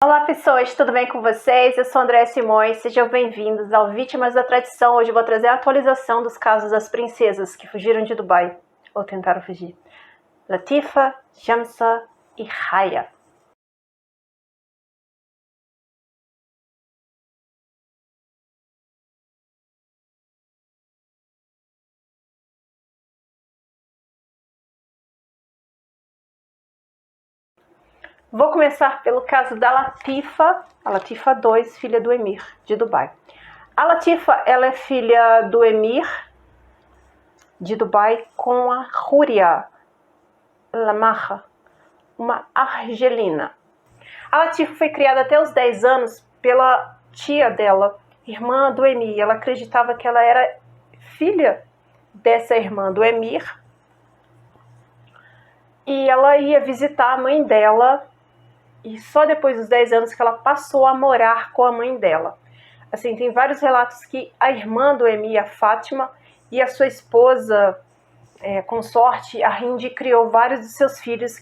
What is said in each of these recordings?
Olá pessoas, tudo bem com vocês? Eu sou Andréa Simões, sejam bem-vindos ao Vítimas da Tradição. Hoje eu vou trazer a atualização dos casos das princesas que fugiram de Dubai, ou tentaram fugir. Latifa, Shamsa e Raya. Vou começar pelo caso da Latifa, a Latifa 2, filha do Emir de Dubai. A Latifa, ela é filha do Emir de Dubai com a Huria Lamarra, uma argelina. A Latifa foi criada até os 10 anos pela tia dela, irmã do Emir. Ela acreditava que ela era filha dessa irmã do Emir. E ela ia visitar a mãe dela. E só depois dos 10 anos que ela passou a morar com a mãe dela. Assim, tem vários relatos que a irmã do Emir, a Fátima, e a sua esposa, consorte, a Hindi, criou vários de seus filhos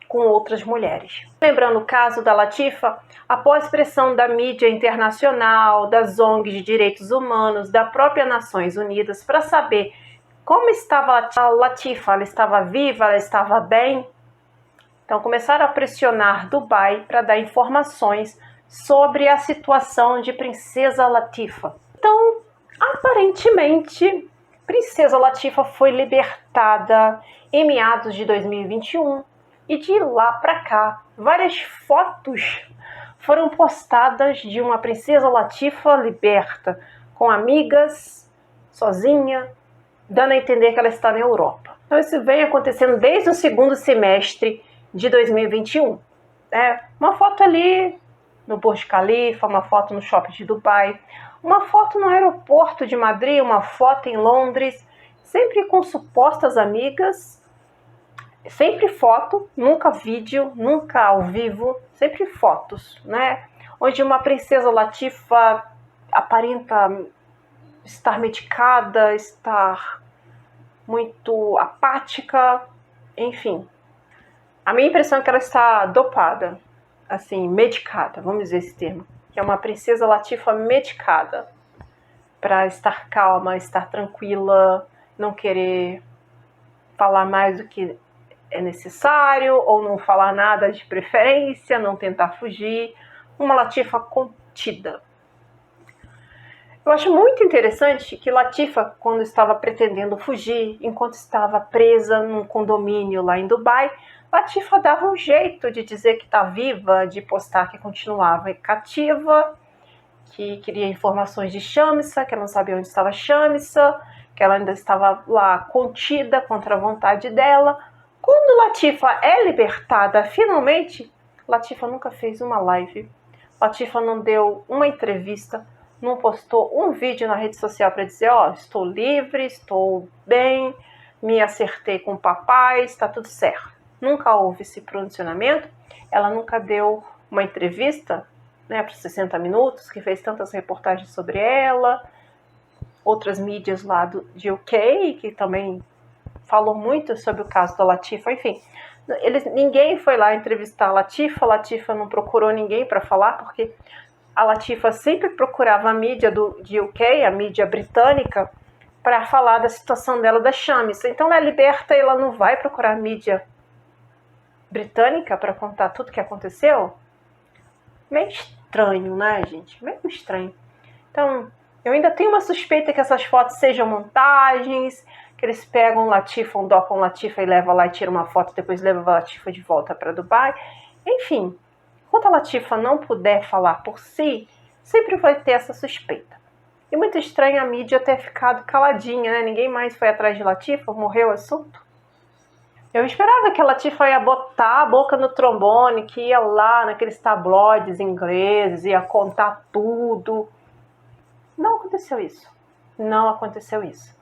com outras mulheres. Lembrando o caso da Latifa, após pressão da mídia internacional, das ONGs de direitos humanos, da própria Nações Unidas, para saber como estava a Latifa, ela estava viva, ela estava bem, então começaram a pressionar Dubai para dar informações sobre a situação de Princesa Latifa. Então, aparentemente, Princesa Latifa foi libertada em meados de 2021 e de lá para cá, várias fotos foram postadas de uma Princesa Latifa liberta, com amigas, sozinha, dando a entender que ela está na Europa. Então isso vem acontecendo desde o segundo semestre de 2021. Uma foto ali no Burj Khalifa, uma foto no shopping de Dubai, uma foto no aeroporto de Madrid, uma foto em Londres, sempre com supostas amigas, sempre foto, nunca vídeo, nunca ao vivo, sempre fotos, onde uma Princesa Latifa aparenta estar medicada, estar muito apática, enfim. A minha impressão é que ela está dopada, assim, medicada, vamos dizer esse termo, que é uma Princesa Latifa medicada, para estar calma, estar tranquila, não querer falar mais do que é necessário, ou não falar nada de preferência, não tentar fugir, uma Latifa contida. Eu acho muito interessante que Latifa, quando estava pretendendo fugir, enquanto estava presa num condomínio lá em Dubai, Latifa dava um jeito de dizer que está viva, de postar que continuava cativa, que queria informações de Shamsa, que ela não sabia onde estava Shamsa, que ela ainda estava lá contida contra a vontade dela. Quando Latifa é libertada, finalmente, Latifa nunca fez uma live, Latifa não deu uma entrevista, não postou um vídeo na rede social para dizer, estou livre, estou bem, me acertei com o papai, está tudo certo. Nunca houve esse pronunciamento, ela nunca deu uma entrevista, por 60 minutos, que fez tantas reportagens sobre ela, outras mídias lá de UK, que também falou muito sobre o caso da Latifa, enfim. Ninguém foi lá entrevistar a Latifa não procurou ninguém para falar, porque a Latifa sempre procurava a mídia de UK, a mídia britânica, para falar da situação dela da Shamsa. Então ela é liberta e ela não vai procurar a mídia britânica para contar tudo o que aconteceu? Meio estranho, né, gente? Meio estranho. Então, eu ainda tenho uma suspeita que essas fotos sejam montagens, que eles pegam Latifa, docam Latifa e levam lá e tiram uma foto, depois levam a Latifa de volta para Dubai. Enfim, enquanto a Latifa não puder falar por si, sempre vai ter essa suspeita. E muito estranho a mídia ter ficado caladinha, né? Ninguém mais foi atrás de Latifa, morreu o assunto. Eu esperava que a Latifa ia botar a boca no trombone, que ia lá naqueles tabloides ingleses, ia contar tudo. Não aconteceu isso. Não aconteceu isso.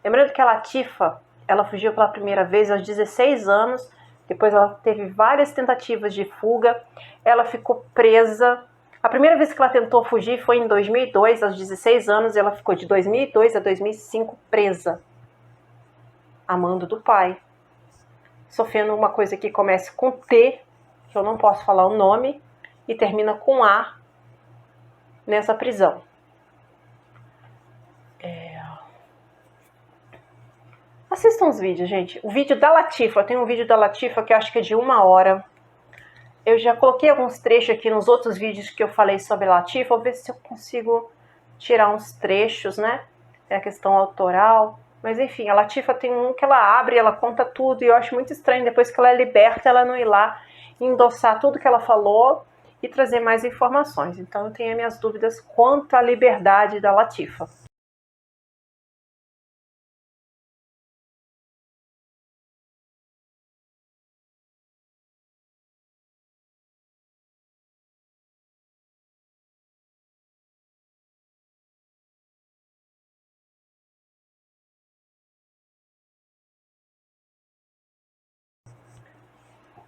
Lembrando que a Latifa, ela fugiu pela primeira vez aos 16 anos, depois ela teve várias tentativas de fuga, ela ficou presa. A primeira vez que ela tentou fugir foi em 2002, aos 16 anos, e ela ficou de 2002 a 2005 presa, a mando do pai, sofrendo uma coisa que começa com T, que eu não posso falar o nome, e termina com A nessa prisão. Assistam os vídeos, gente. O vídeo da Latifa, tem um vídeo da Latifa que eu acho que é de 1 hora. Eu já coloquei alguns trechos aqui nos outros vídeos que eu falei sobre a Latifa. Vou ver se eu consigo tirar uns trechos, né? É a questão autoral. Mas enfim, a Latifa tem um que ela abre, ela conta tudo. E eu acho muito estranho, depois que ela é liberta, ela não ir lá endossar tudo que ela falou e trazer mais informações. Então eu tenho as minhas dúvidas quanto à liberdade da Latifa.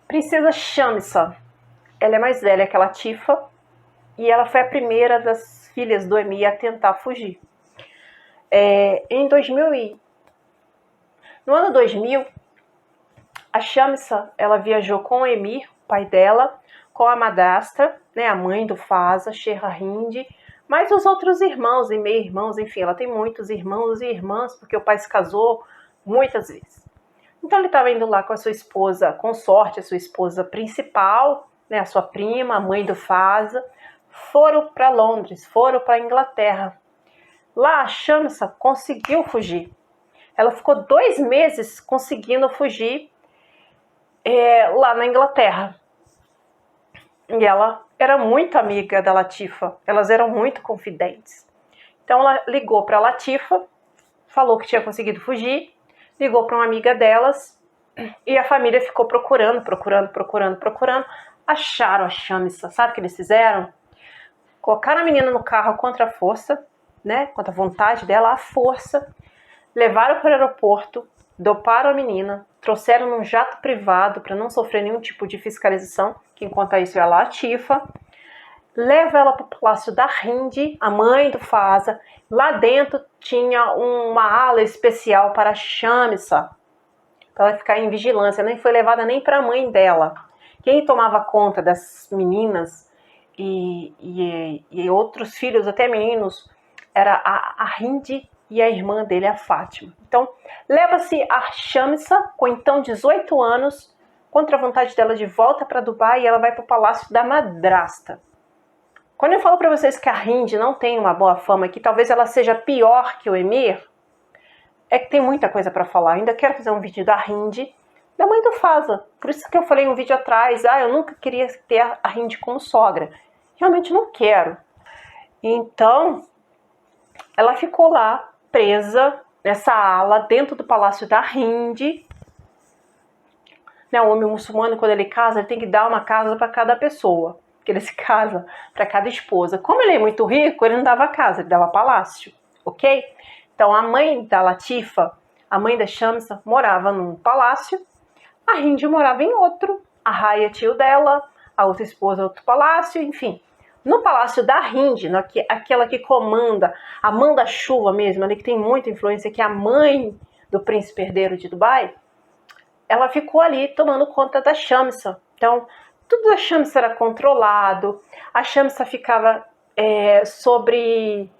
Princesa Shamsa, ela é mais velha que a Latifa e ela foi a primeira das filhas do Emir a tentar fugir. No ano 2000, a Shamsa, ela viajou com o Emir, pai dela, com a madrasta, né, a mãe do Fasa, Sherra Hind, mais os outros irmãos e meio-irmãos, enfim, ela tem muitos irmãos e irmãs, porque o pai se casou muitas vezes. Então ele estava indo lá com a sua esposa consorte, a sua esposa principal, né, a sua prima, a mãe do Fasa, foram para Londres, foram para a Inglaterra. Lá a Shamsa conseguiu fugir. Ela ficou 2 meses conseguindo fugir lá na Inglaterra. E ela era muito amiga da Latifa, elas eram muito confidentes. Então ela ligou para a Latifa, falou que tinha conseguido fugir, ligou para uma amiga delas e a família ficou procurando. Acharam a Shamsa. Sabe o que eles fizeram? Colocaram a menina no carro contra a força, né? Contra a vontade dela, à força. Levaram para o aeroporto, doparam a menina, trouxeram num jato privado para não sofrer nenhum tipo de fiscalização, que enquanto isso é a Latifa. Leva ela para o palácio da Hind, a mãe do Fasa. Lá dentro tinha uma ala especial para a Shamsa, para ela ficar em vigilância. Nem foi levada nem para a mãe dela. Quem tomava conta das meninas e outros filhos, até meninos, era a Hind e a irmã dele, a Fátima. Então, leva-se a Shamsa, com então 18 anos, contra a vontade dela, de volta para Dubai, e ela vai para o palácio da madrasta. Quando eu falo para vocês que a Hind não tem uma boa fama, que talvez ela seja pior que o Emir, é que tem muita coisa para falar. Ainda quero fazer um vídeo da Hind, da mãe do Fasa. Por isso que eu falei um vídeo atrás, eu nunca queria ter a Hind como sogra. Realmente não quero. Então, ela ficou lá, presa, nessa ala, dentro do palácio da Hind. Né, o homem muçulmano, quando ele casa, ele tem que dar uma casa para cada pessoa. Que ele se casa para cada esposa. Como ele é muito rico, ele não dava casa, ele dava palácio, ok? Então a mãe da Latifa, a mãe da Shamsa, morava num palácio, a Hind morava em outro, a Raya, tio dela, a outra esposa, outro palácio, enfim. No palácio da Hind, aquela que comanda, a manda-chuva mesmo, ali que tem muita influência, que é a mãe do príncipe herdeiro de Dubai, ela ficou ali tomando conta da Shamsa. Então, tudo da Shamsa era controlado, a Shamsa ficava sobre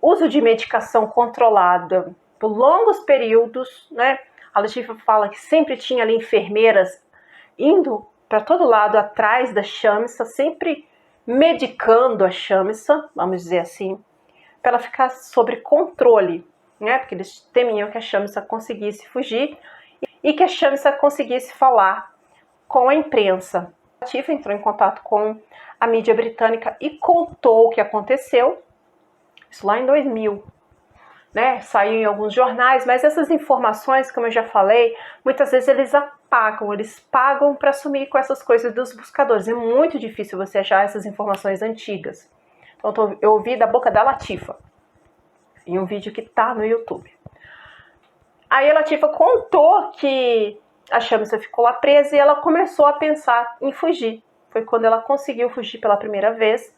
uso de medicação controlada por longos períodos, né? A Latifa fala que sempre tinha ali enfermeiras indo para todo lado atrás da Shamsa, sempre medicando a Shamsa, vamos dizer assim, para ela ficar sob controle, né? Porque eles temiam que a Shamsa conseguisse fugir e que a Shamsa conseguisse falar com a imprensa. A Latifa entrou em contato com a mídia britânica e contou o que aconteceu, isso lá em 2000, né? Saiu em alguns jornais, mas essas informações, como eu já falei, muitas vezes eles apagam, eles pagam para sumir com essas coisas dos buscadores. É muito difícil você achar essas informações antigas. Então eu ouvi da boca da Latifa, em um vídeo que tá no YouTube. Aí a Latifa contou que a Shamsa ficou lá presa e ela começou a pensar em fugir. Foi quando ela conseguiu fugir pela primeira vez,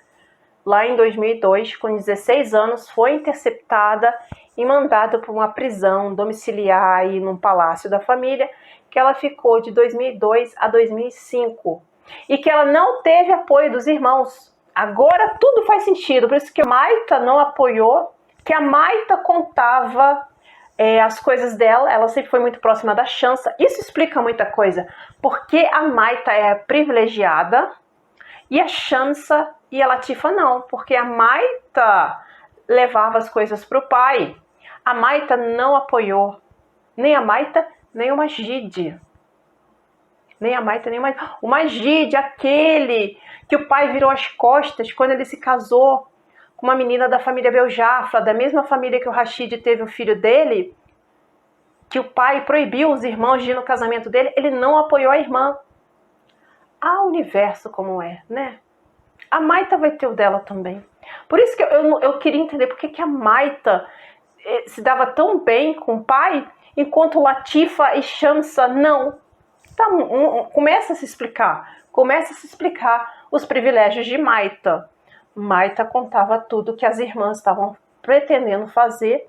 lá em 2002, com 16 anos, foi interceptada e mandada para uma prisão domiciliar aí num palácio da família, que ela ficou de 2002 a 2005. e que ela não teve apoio dos irmãos. Agora tudo faz sentido, por isso que a Maita não apoiou, que a Maita contava as coisas dela, ela sempre foi muito próxima da Shansa. Isso explica muita coisa, porque a Maita é privilegiada e a Shansa e a Latifa não, porque a Maita levava as coisas para o pai. A Maita não apoiou nem a Maita, nem o Majid. Nem a Maita, nem o Majid, aquele que o pai virou as costas quando ele se casou com uma menina da família Beljafla, da mesma família que o Rashid teve o filho dele, que o pai proibiu os irmãos de ir no casamento dele, ele não apoiou a irmã. Ah, o universo como é, né? A Maita vai ter o dela também. Por isso que eu queria entender por que a Maita se dava tão bem com o pai, enquanto Latifa e Shamsa não. Tá, começa a se explicar os privilégios de Maita. Maita contava tudo que as irmãs estavam pretendendo fazer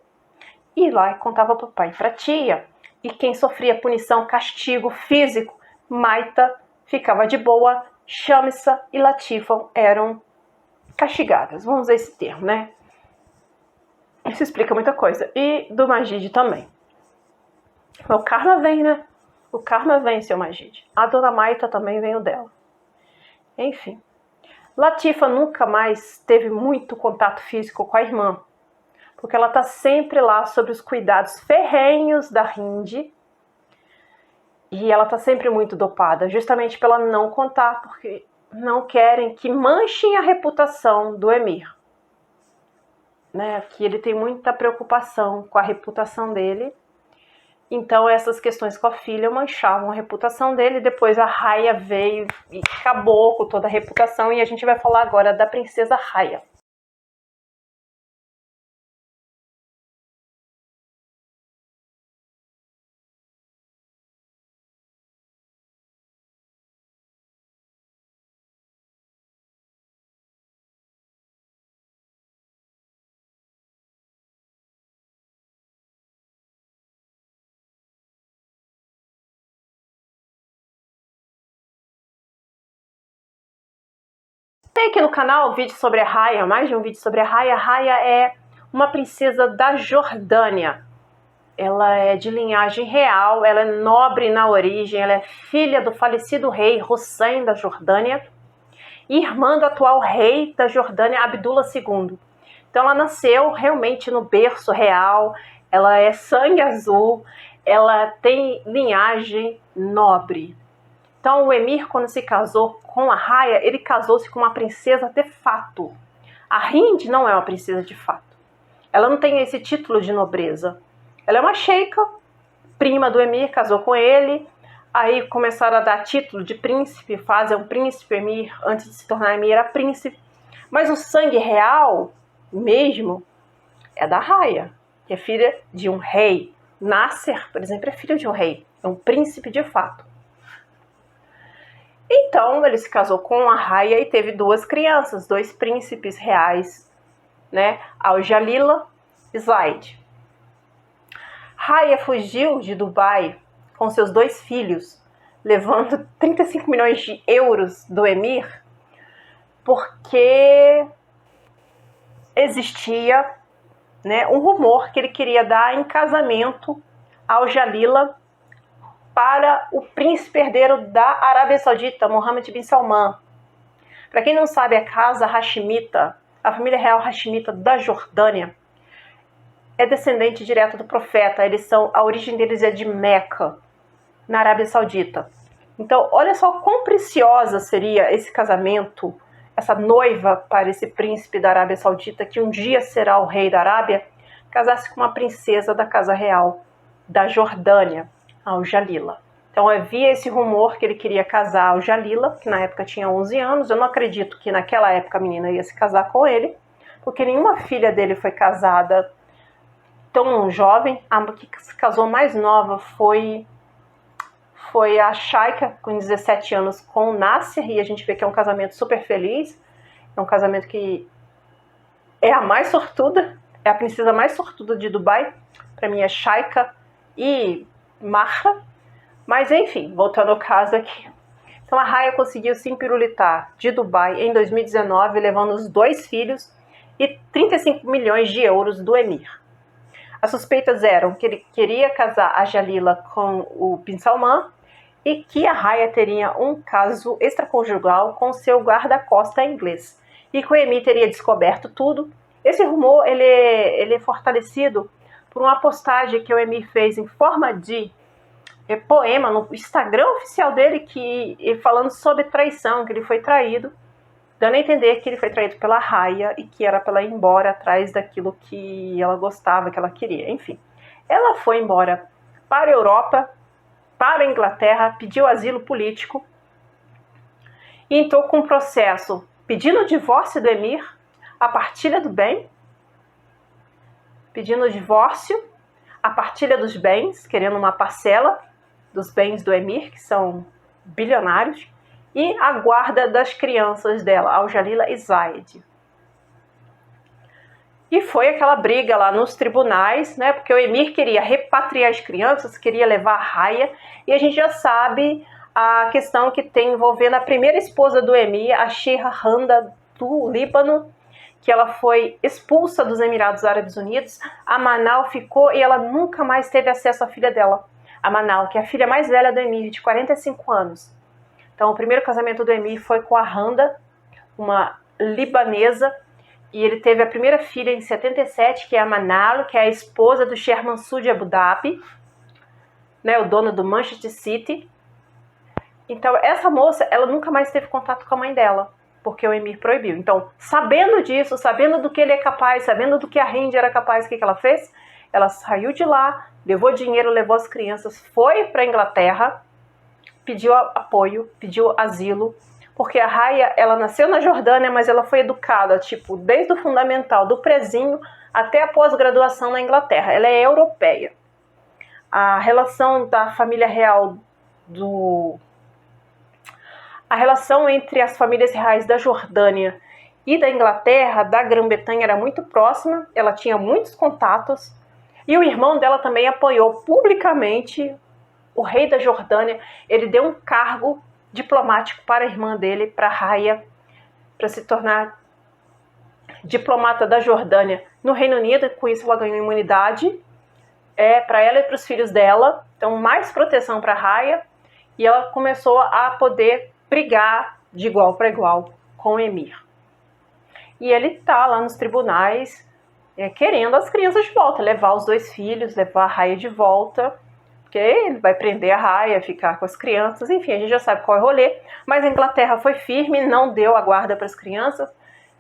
e lá contava para o pai e para a tia. E quem sofria punição, castigo físico, Maita ficava de boa, Shamsa e Latifa eram castigadas. Vamos usar esse termo, né? Isso explica muita coisa. E do Majid também. O karma vem, né? O karma vem, seu Majid. A dona Maita também veio dela. Enfim. Latifa nunca mais teve muito contato físico com a irmã, porque ela está sempre lá sob os cuidados ferrenhos da Hind, e ela está sempre muito dopada, justamente pela não contar, porque não querem que manchem a reputação do Emir. Né? Que ele tem muita preocupação com a reputação dele. Então essas questões com a filha manchavam a reputação dele. Depois a Raya veio e acabou com toda a reputação. E a gente vai falar agora da princesa Raya. Tem aqui no canal vídeo sobre a Raya, mais de um vídeo sobre a Raya. A Raya é uma princesa da Jordânia. Ela é de linhagem real, ela é nobre na origem, ela é filha do falecido rei Hussein da Jordânia e irmã do atual rei da Jordânia, Abdullah II. Então ela nasceu realmente no berço real, ela é sangue azul, ela tem linhagem nobre. Então o Emir, quando se casou com a Raya, ele casou-se com uma princesa de fato. A Hind não é uma princesa de fato. Ela não tem esse título de nobreza. Ela é uma sheika, prima do Emir, casou com ele. Aí começaram a dar título de príncipe, fazem um príncipe Emir, antes de se tornar Emir era príncipe. Mas o sangue real mesmo é da Raya, que é filha de um rei. Nasser, por exemplo, é filho de um rei, é um príncipe de fato. Então ele se casou com a Raya e teve duas crianças, dois príncipes reais, né? Al-Jalila e Zaid. Raya fugiu de Dubai com seus dois filhos, levando 35 milhões de euros do Emir, porque existia, né, um rumor que ele queria dar em casamento ao Jalila para o príncipe herdeiro da Arábia Saudita, Mohammed bin Salman. Para quem não sabe, a casa Hashimita, a família real Hashimita da Jordânia, é descendente direto do profeta. A origem deles é de Meca, na Arábia Saudita. Então, olha só quão preciosa seria esse casamento, essa noiva para esse príncipe da Arábia Saudita, que um dia será o rei da Arábia, casasse com uma princesa da casa real da Jordânia, Al-Jalila. Então havia esse rumor que ele queria casar Al-Jalila, que na época tinha 11 anos. Eu não acredito que naquela época a menina ia se casar com ele, porque nenhuma filha dele foi casada tão jovem. A que se casou mais nova foi a Shaika, com 17 anos, com o Nasser, e a gente vê que é um casamento super feliz. É um casamento que é a mais sortuda, é a princesa mais sortuda de Dubai. Para mim é Shaika e Mahra. Mas enfim, voltando ao caso aqui. Então a raia conseguiu se empirulitar de Dubai em 2019, levando os 2 filhos e 35 milhões de euros do emir. As suspeitas eram que ele queria casar a Jalila com o Bin Salman e que a raia teria um caso extraconjugal com seu guarda-costa inglês e que o emir teria descoberto tudo. Esse rumor ele é fortalecido por uma postagem que o emir fez em forma de poema no Instagram oficial dele, que falando sobre traição, que ele foi traído, dando a entender que ele foi traído pela raia e que era para ela ir embora atrás daquilo que ela gostava, que ela queria. Enfim, ela foi embora para a Europa, para a Inglaterra, pediu asilo político e entrou com um processo pedindo o divórcio do emir, a partilha do bem, pedindo o divórcio, a partilha dos bens, querendo uma parcela dos bens do emir, que são bilionários, e a guarda das crianças dela, Al-Jalila e Zaid. E foi aquela briga lá nos tribunais, né? Porque o emir queria repatriar as crianças, queria levar a raia, e a gente já sabe a questão que tem envolvendo a primeira esposa do emir, a Sheikha Hamda do Líbano, que ela foi expulsa dos Emirados Árabes Unidos. A Manal ficou e ela nunca mais teve acesso à filha dela, a Manal, que é a filha mais velha do emir, de 45 anos. Então, o primeiro casamento do emir foi com a Hamda, uma libanesa, e ele teve a primeira filha em 77, que é a Manal, que é a esposa do Sheikh Mansour de Abu Dhabi, né, o dono do Manchester City. Então, essa moça, ela nunca mais teve contato com a mãe dela, porque o emir proibiu. Então, sabendo disso, sabendo do que ele é capaz, sabendo do que a Hind era capaz, o que ela fez? Ela saiu de lá, levou dinheiro, levou as crianças, foi para a Inglaterra, pediu apoio, pediu asilo, porque a raia, ela nasceu na Jordânia, mas ela foi educada, tipo, desde o fundamental, do prezinho até a pós-graduação na Inglaterra. Ela é europeia. A relação da família real A relação entre as famílias reais da Jordânia e da Inglaterra, da Grã-Bretanha, era muito próxima, ela tinha muitos contatos, e o irmão dela também apoiou publicamente o rei da Jordânia. Ele deu um cargo diplomático para a irmã dele, para a raia, para se tornar diplomata da Jordânia no Reino Unido. Com isso ela ganhou imunidade para ela e para os filhos dela, então mais proteção para a raia, e ela começou a poder brigar de igual para igual com o emir. E ele tá lá nos tribunais querendo as crianças de volta, levar os 2 filhos, levar a raia de volta, porque ele vai prender a raia, ficar com as crianças, enfim, a gente já sabe qual é o rolê. Mas a Inglaterra foi firme, não deu a guarda para as crianças,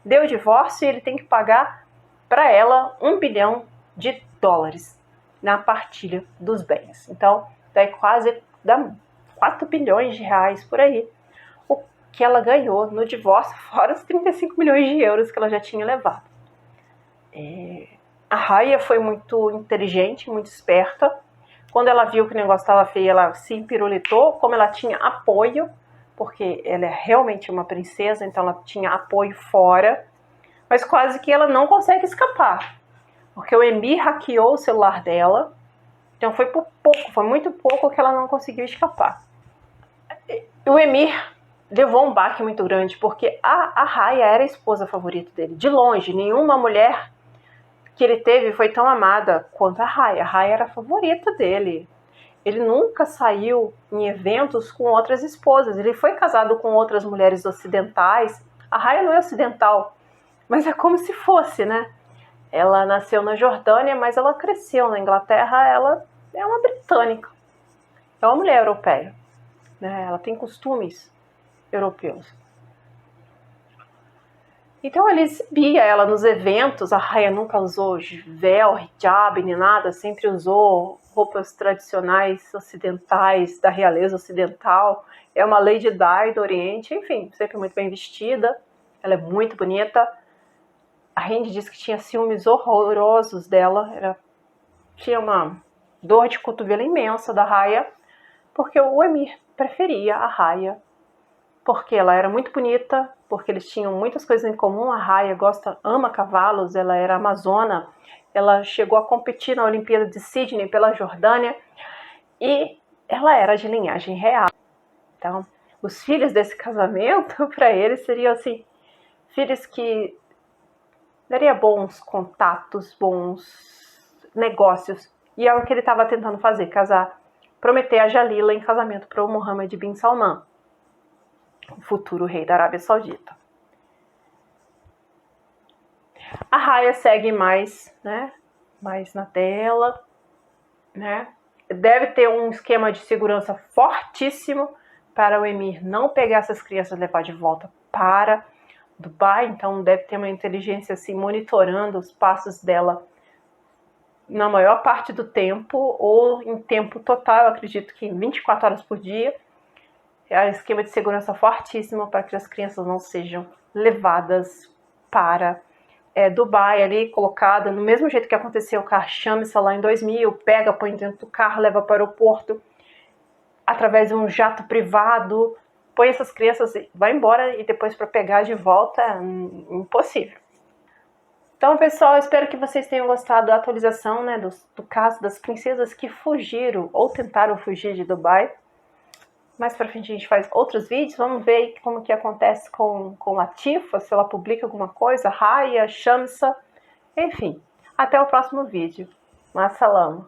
deu o divórcio, e ele tem que pagar para ela $1 bilhão na partilha dos bens. Então, dá 4 bilhões de reais por aí, o que ela ganhou no divórcio, fora os 35 milhões de euros que ela já tinha levado. A raia foi muito inteligente, muito esperta. Quando ela viu que o negócio estava feio, ela se empirulitou. Como ela tinha apoio, porque ela é realmente uma princesa, então ela tinha apoio fora, mas quase que ela não consegue escapar, porque o emir hackeou o celular dela, então foi muito pouco que ela não conseguiu escapar. O emir levou um baque muito grande, porque a raia era a esposa favorita dele, de longe. Nenhuma mulher que ele teve foi tão amada quanto a raia. A raia era a favorita dele. Ele nunca saiu em eventos com outras esposas. Ele foi casado com outras mulheres ocidentais. A raia não é ocidental, mas é como se fosse, né? Ela nasceu na Jordânia, mas ela cresceu na Inglaterra. Ela é uma britânica. É uma mulher europeia, né? Ela tem costumes europeus. Então ele exibia ela nos eventos. A raia nunca usou véu, hijab, nem nada, sempre usou roupas tradicionais ocidentais, da realeza ocidental. É uma Lady Di do Oriente, enfim, sempre muito bem vestida. Ela é muito bonita. A Hind diz que tinha ciúmes horrorosos dela, tinha uma dor de cotovelo imensa da raia, porque o emir preferia a raia, porque ela era muito bonita, porque eles tinham muitas coisas em comum. A raia ama cavalos, ela era amazona, ela chegou a competir na Olimpíada de Sydney pela Jordânia, e ela era de linhagem real. Então, os filhos desse casamento, para ele, seriam assim, filhos que daria bons contatos, bons negócios. E é o que ele estava tentando fazer, prometer a Jalila em casamento para o Mohammed bin Salman, o futuro rei da Arábia Saudita. A Raya segue mais, né? Mais na tela, né? Deve ter um esquema de segurança fortíssimo para o Emir não pegar essas crianças e levar de volta para Dubai. Então deve ter uma inteligência assim monitorando os passos dela na maior parte do tempo ou em tempo total. Eu acredito que em 24 horas por dia. É um esquema de segurança fortíssimo para que as crianças não sejam levadas para Dubai ali, colocada no mesmo jeito que aconteceu com a Shamsa lá em 2000, pega, põe dentro do carro, leva para o aeroporto através de um jato privado, põe essas crianças, vai embora e depois para pegar de volta é impossível. Então, pessoal, espero que vocês tenham gostado da atualização, né, do caso das princesas que fugiram ou tentaram fugir de Dubai. Mais pra frente a gente faz outros vídeos, vamos ver como que acontece com Latifa, se ela publica alguma coisa, Raya, Shamsa, enfim. Até o próximo vídeo. Massalam.